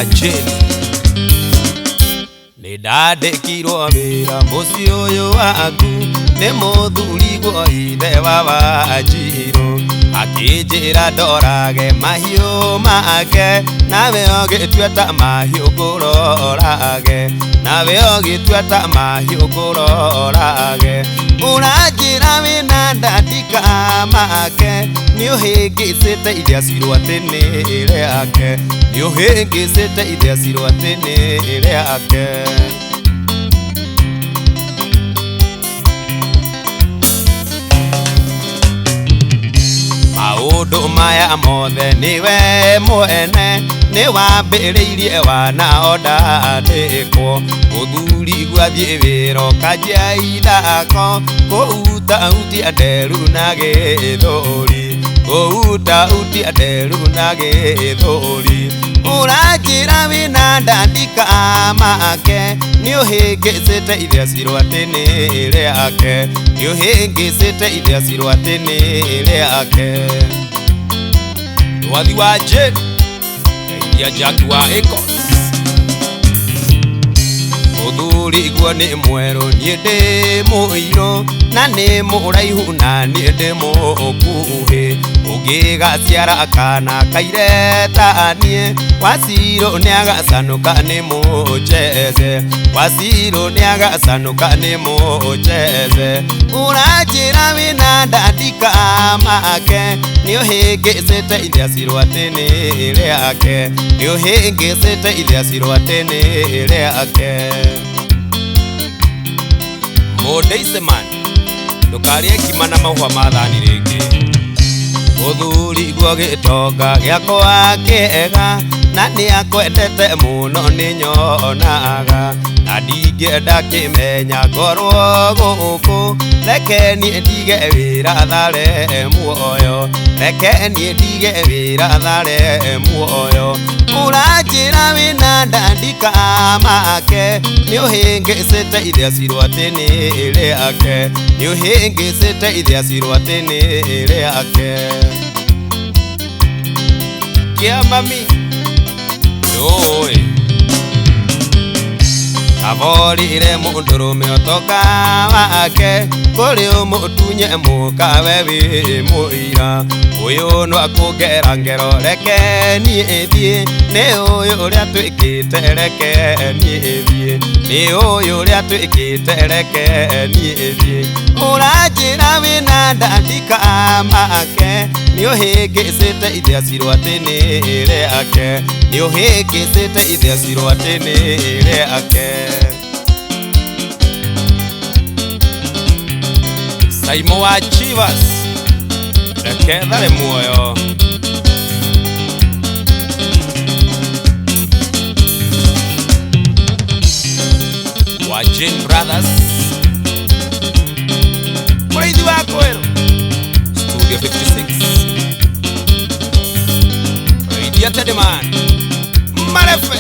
Jane Nindandikirwo wira muci uyu waku ni muthuri gwo ithe wa Wanjiru akinjira ndorage mahiu make nawe ugitua ta mahiu ngurorage nawe ugitua ta mahiu ngurorage uranjira wina ndandika make ni uhingicite iria cirwa tene riake ni uhingicite iria cirwa tene riake maundu maya mothe niwe mwene ni wambiriirie wanaonda ndikwo muthuri gwathie wiro kanjia ithako kuuta utia nderu na githuri kuuta utia nderu na githuri uranjira wina ndandika make ni uhingicite iria cirwa tene riake ni uhingicite iria cirwa tene riake Wathi wa Jane ya Jackie wa Ecos muthuri gwo ni mweru nie ndi muiro na ni muraihu na nie ndi mukuhi ungigaciara kana kaireta nie Wasiru ni agacanuka ni mujeze Wasiru ni agacanuka ni mujeze uranjira wina ndandika make ni uhingicite iria cirwa tene riake ni uhingicite iria cirwa tene riake Mudeiseman ndukarie ngima na mahua ma thani ringi muthuri gwo gitonga giakwa kiega na ni akwendete muno ni nyonaga na ndingĩenda kĩmenya ngorwo gũkũ reke niĩ ndige wĩra thare muoyo reke niĩ ndige wĩra thare muoyo uranjĩra wĩna ndandika make nĩ ũhĩngĩcĩte iria cirwa tene rĩake nĩ ũhĩngĩcĩte iria cirwa tene rĩake kia mami Oi Avorire mundurume otoka wake kuri umutunye mukawe wi muira uyu no akugera ngero reke ni ethie ni uyu uria twikite reke ni ethie ni uyu uria twikite reke ni ethie uranjira wina ndandika make ni uhĩngĩcĩte iria cirwa tene rĩake ni uhĩngĩcĩte iria cirwa tene rĩake Saimo wa Chivas reke thare muoyo wa Jane Brothers Muriithi wa Kwelo Studio 56 Idiot man Marefe